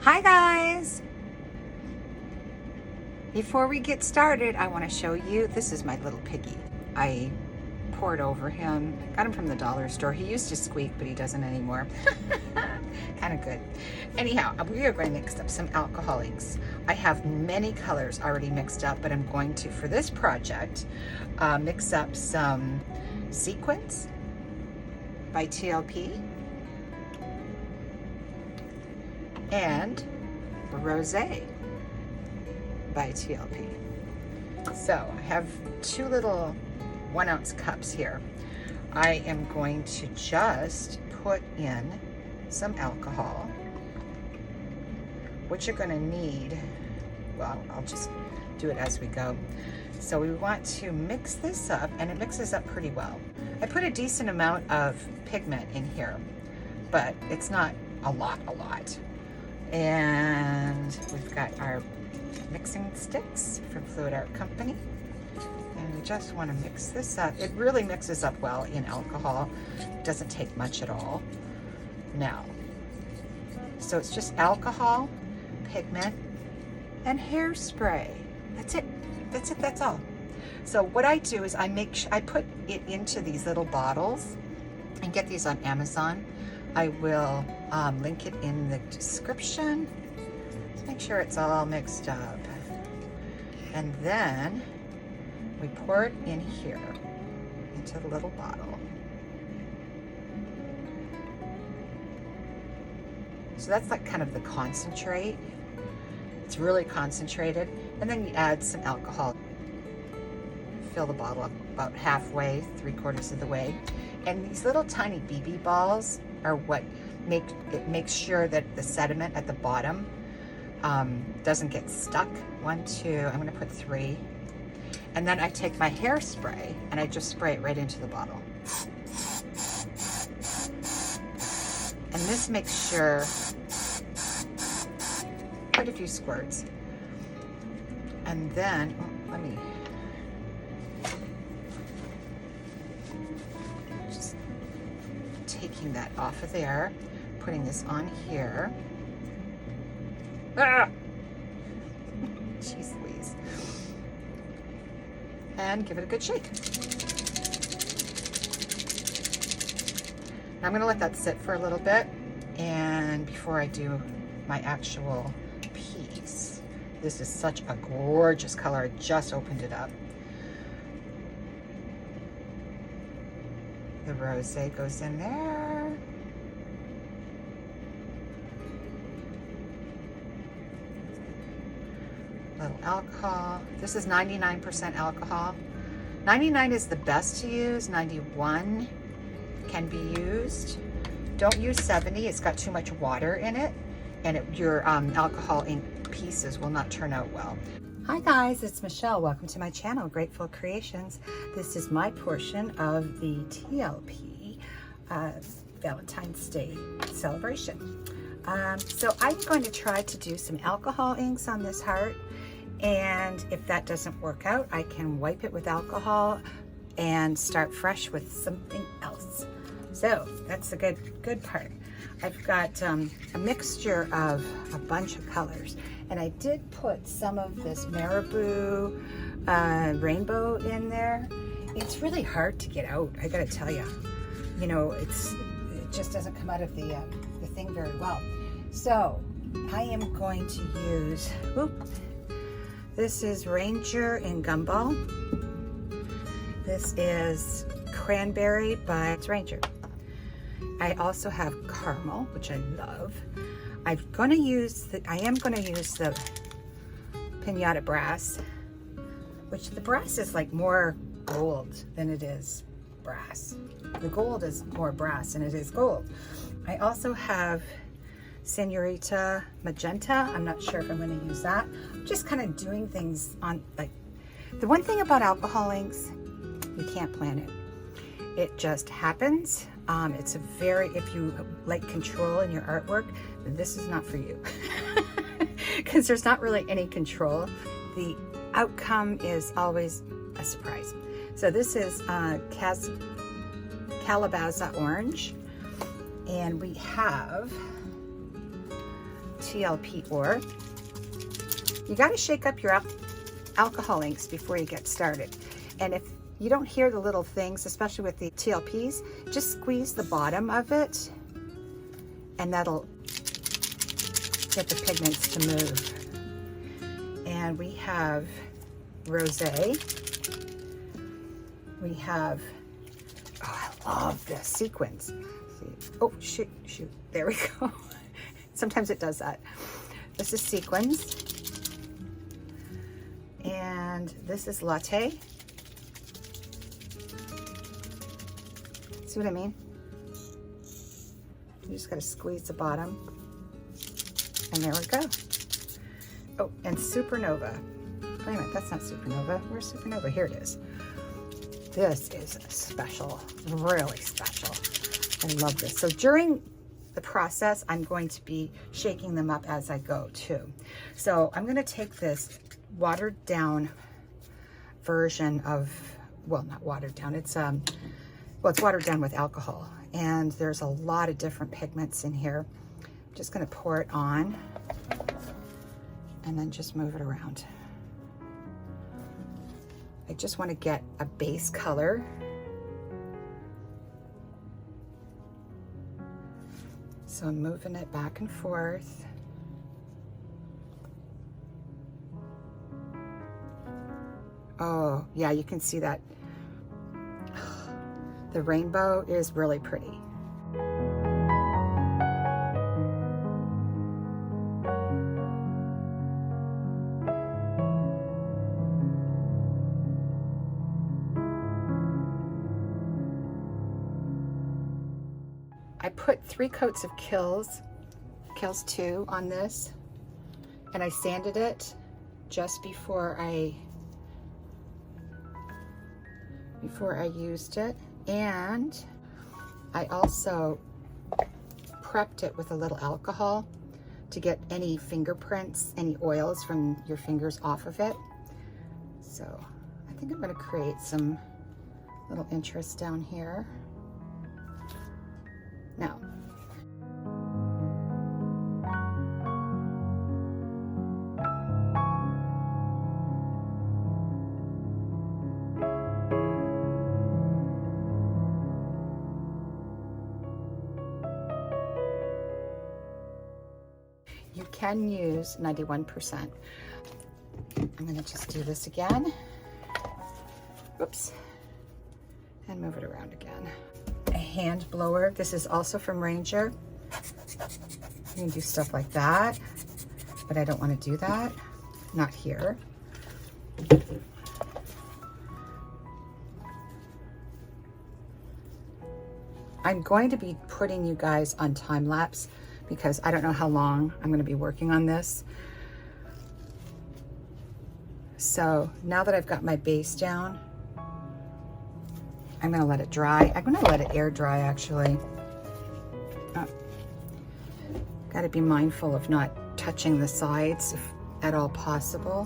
Hi guys! Before we get started, I want to show you, this is my little piggy. I poured over him, got him from the dollar store. He used to squeak, but he doesn't anymore. Kind of good. Anyhow, we are going to mix up some alcohol inks. I have many colors already mixed up, but I'm going to, for this project, mix up some Sequins by TLP and Rosé by TLP. So I have two little 1 ounce cups here. I am going to just put in some alcohol, which you're going to need. Well, I'll just do it as we go. So we want to mix this up, and it mixes up pretty well. I put a decent amount of pigment in here, but it's not a lot. And we've got our mixing sticks from Fluid Art Company. And we just want to mix this up. It really mixes up well in alcohol. It doesn't take much at all. Now, so it's just alcohol, pigment, and hairspray. That's it. That's all. So what I do is I put it into these little bottles, and get these on Amazon. I will link it in the description. Let's make sure it's all mixed up. And then we pour it in here into the little bottle. So that's like kind of the concentrate. It's really concentrated. And then you add some alcohol. Fill the bottle up about halfway, 3/4 of the way. And these little tiny BB balls are what makes sure that the sediment at the bottom doesn't get stuck. 1, 2, I'm gonna put 3. And then I take my hairspray and I just spray it right into the bottle. And this makes sure, quite a few squirts. And then, let me just taking that off of there, putting this on here. Ah! Jeez Louise. And give it a good shake. Now I'm gonna let that sit for a little bit, and before I do my actual piece. This is such a gorgeous color. I just opened it up. The rosé goes in there. Little alcohol. This is 99% alcohol. 99 is the best to use. 91 can be used. Don't use 70. It's got too much water in it, and your alcohol ink pieces will not turn out well. Hi guys, it's Michelle. Welcome to my channel, Grateful Creations. This is my portion of the TLP Valentine's Day celebration. So I'm going to try to do some alcohol inks on this heart, and if that doesn't work out, I can wipe it with alcohol and start fresh with something else. So that's the good part. I've got a mixture of a bunch of colors, and I did put some of this marabou rainbow in there. It's really hard to get out, I gotta tell you. You know, it just doesn't come out of the thing very well. So I am going to use, this is Ranger in Gumball. This is Cranberry by Ranger. I also have Caramel, which I love. I am going to use the Piñata brass, which the brass is like more gold than it is brass. The gold is more brass than it is gold. I also have Seniorita magenta. I'm not sure if I'm going to use that. I'm just kind of doing things on, like, the one thing about alcohol inks, you can't plan it. It just happens. It's a if you like control in your artwork, then this is not for you. Because there's not really any control. The outcome is always a surprise. So this is Calabaza orange, and we have TLP ore. You got to shake up your alcohol inks before you get started. And if you don't hear the little things, especially with the TLPs, just squeeze the bottom of it and that'll get the pigments to move. And we have rosé. We have, oh, I love this, sequins. Oh, shoot, there we go. Sometimes it does that. This is sequins. And this is latte. See what I mean? You just gotta squeeze the bottom. And there we go. Oh, and Supernova. Wait a minute, that's not Supernova. Where's Supernova? Here it is. This is special, really special. I love this. So during the process, I'm going to be shaking them up as I go too. So I'm gonna take this watered down version of, well, not watered down, it's well, it's watered down with alcohol, and there's a lot of different pigments in here. I'm just gonna pour it on and then just move it around. I just want to get a base color. So I'm moving it back and forth. Oh, yeah, you can see that. The rainbow is really pretty. I put 3 coats of Kills 2 on this, and I sanded it just before I used it. And I also prepped it with a little alcohol to get any fingerprints, any oils from your fingers off of it. So I think I'm going to create some little interest down here. Now, you can use 91%. I'm going to just do this again. Whoops. And move it around again. A hand blower. This is also from Ranger. You can do stuff like that, but I don't want to do that. Not here. I'm going to be putting you guys on time-lapse because I don't know how long I'm going to be working on this. So now that I've got my base down, I'm going to let it dry. I'm going to let it air dry, actually. Got to be mindful of not touching the sides if at all possible.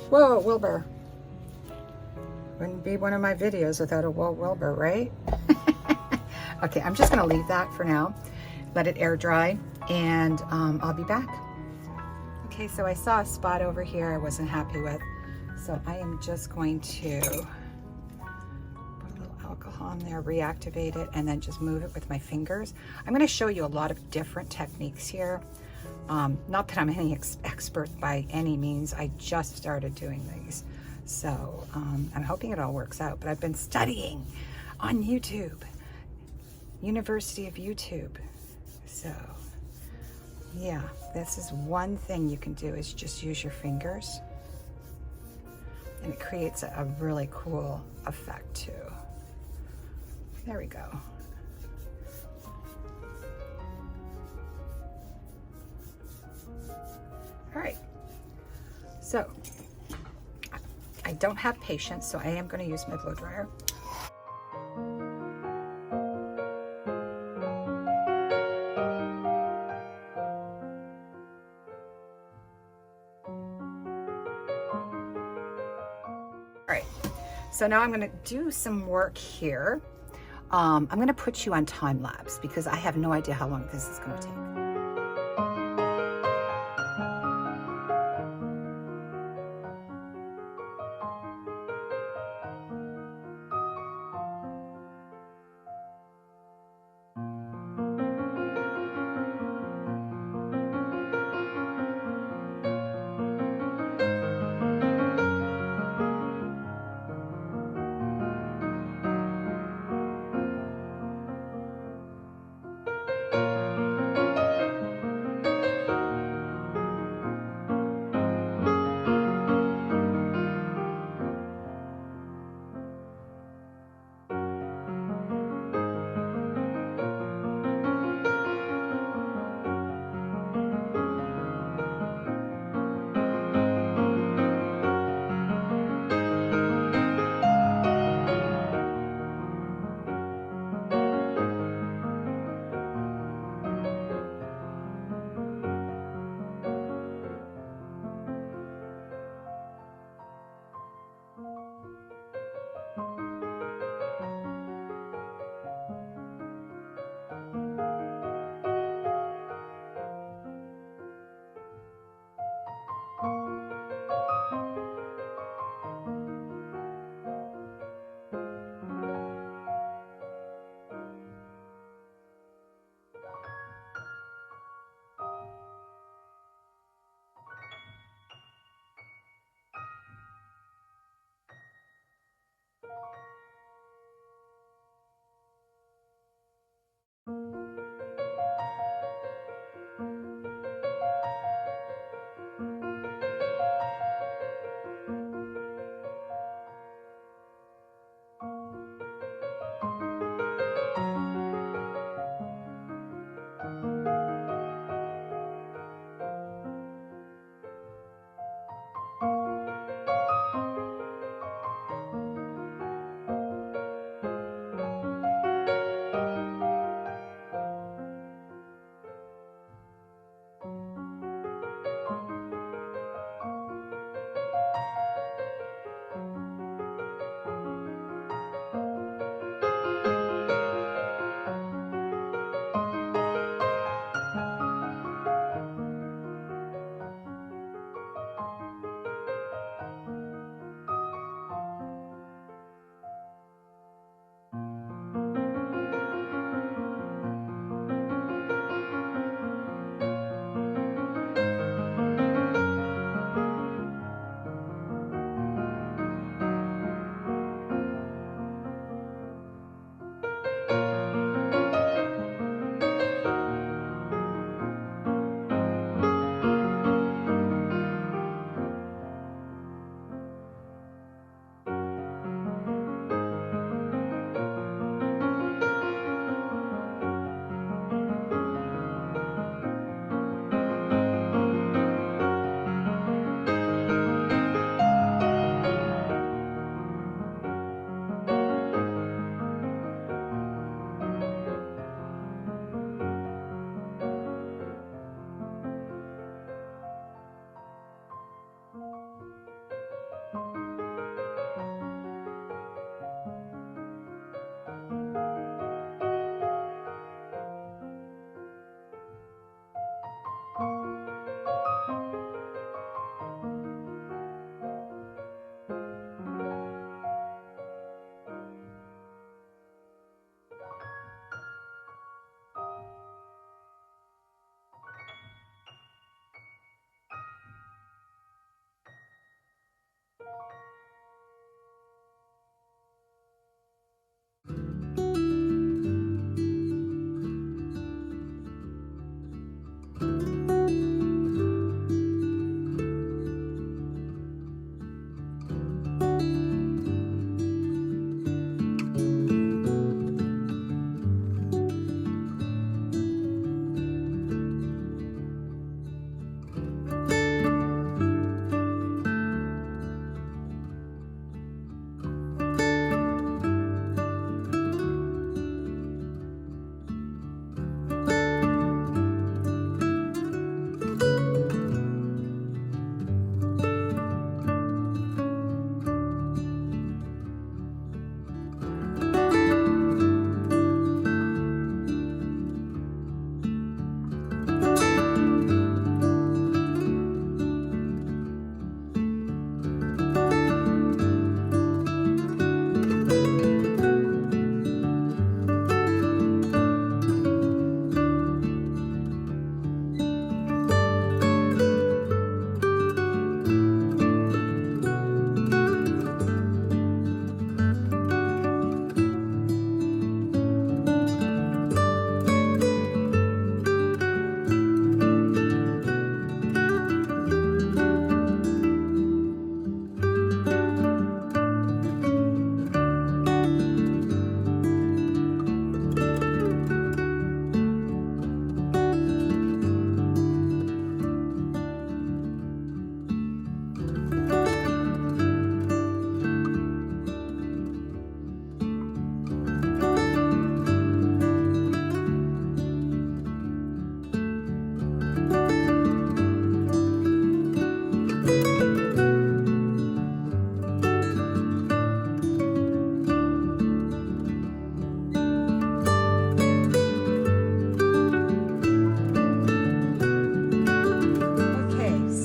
Whoa, Wilbur. Wouldn't be one of my videos without a whoa, Wilbur, right? Okay, I'm just going to leave that for now. Let it air dry, and I'll be back. Okay, so I saw a spot over here I wasn't happy with. So I am just going to put a little alcohol in there, reactivate it, and then just move it with my fingers. I'm going to show you a lot of different techniques here. Not that I'm any expert by any means. I just started doing these. So I'm hoping it all works out. But I've been studying on YouTube, University of YouTube. So yeah, this is one thing you can do is just use your fingers. And it creates a really cool effect too. There we go. All right, so I don't have patience, so I am going to use my blow dryer. All right, so now I'm going to do some work here. I'm going to put you on time lapse because I have no idea how long this is going to take.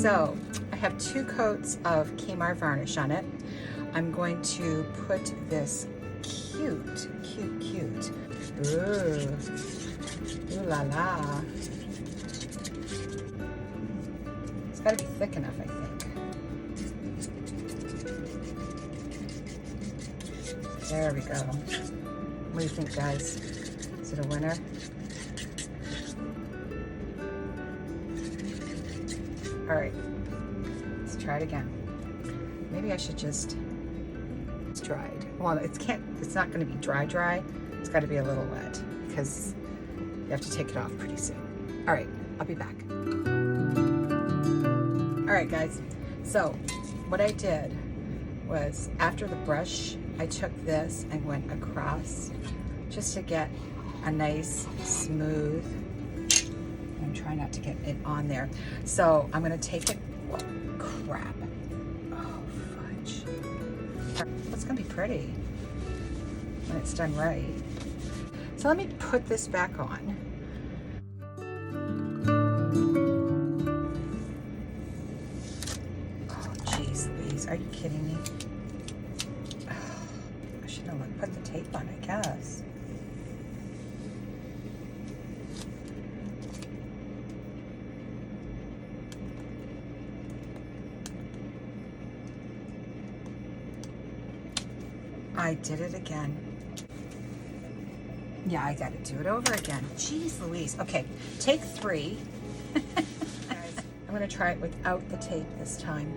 So I have 2 coats of Kemar varnish on it. I'm going to put this cute. Ooh la la. It's gotta be thick enough, I think. There we go. What do you think, guys? Is it a winner? All right, let's try it again. Maybe I should just, it's dried. Well, it's not gonna be dry. It's gotta be a little wet because you have to take it off pretty soon. All right, I'll be back. All right, guys, so what I did was after the brush, I took this and went across just to get a nice smooth, I'm trying not to get it on there. So I'm gonna take it, oh, crap. Oh, fudge. It's gonna be pretty when it's done right. So let me put this back on. Oh, geez Louise, are you kidding me? I should have put the tape on, I guess. I did it again. Yeah, I gotta do it over again. Jeez Louise. Okay, take 3. Guys, I'm gonna try it without the tape this time.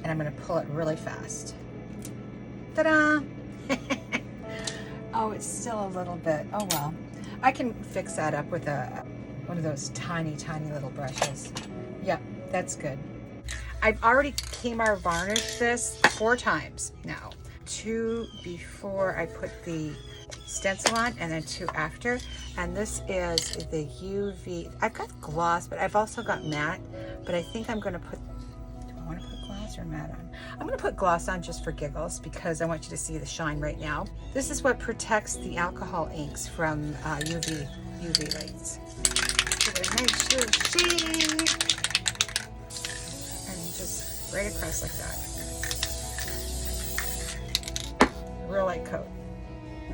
And I'm gonna pull it really fast. Ta-da! Oh, it's still a little bit, oh well. I can fix that up with one of those tiny little brushes. Yep, that's good. I've already Kemar varnished this 4 times now. 2 before I put the stencil on and then 2 after. And this is the UV, I've got gloss, but I've also got matte, but I think I'm gonna put, do I wanna put gloss or matte on? I'm gonna put gloss on just for giggles because I want you to see the shine right now. This is what protects the alcohol inks from UV lights. Give it a nice little shade. And just right across like that. Real light coat.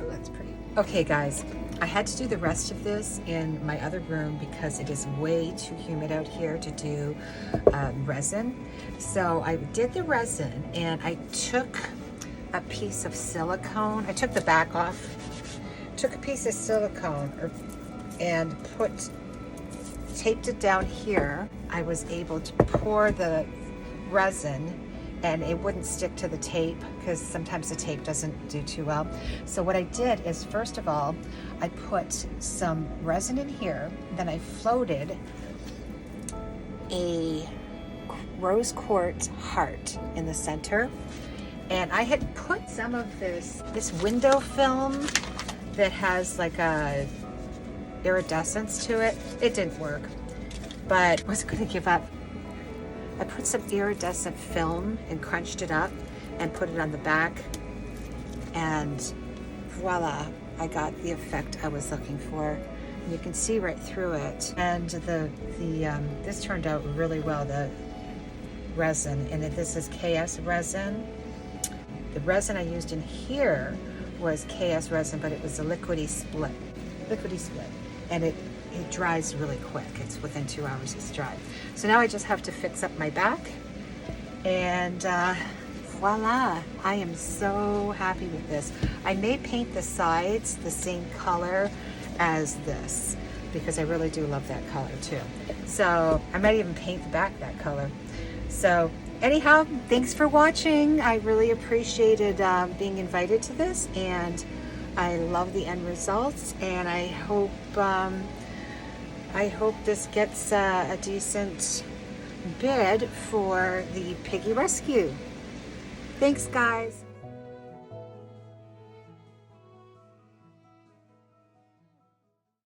Oh, that's pretty. Okay guys, I had to do the rest of this in my other room because it is way too humid out here to do resin. So I did the resin and I took a piece of silicone. I took the back off, took a piece of silicone and taped it down here. I was able to pour the resin and it wouldn't stick to the tape because sometimes the tape doesn't do too well. So what I did is, first of all, I put some resin in here, then I floated a rose quartz heart in the center. And I had put some of this window film that has like a iridescence to it. It didn't work, but I wasn't gonna give up. I put some iridescent film and crunched it up and put it on the back, and voila, I got the effect I was looking for. And you can see right through it. And this turned out really well, the resin, and this is KS resin. The resin I used in here was KS resin, but it was a liquidy split, and it dries really quick. It's within 2 hours it's dry. So now I just have to fix up my back, and voila, I am so happy with this. I may paint the sides the same color as this because I really do love that color too. So I might even paint the back that color. So anyhow, thanks for watching. I really appreciated being invited to this, and I love the end results, and I hope this gets a decent bid for the Piggy Rescue. Thanks, guys.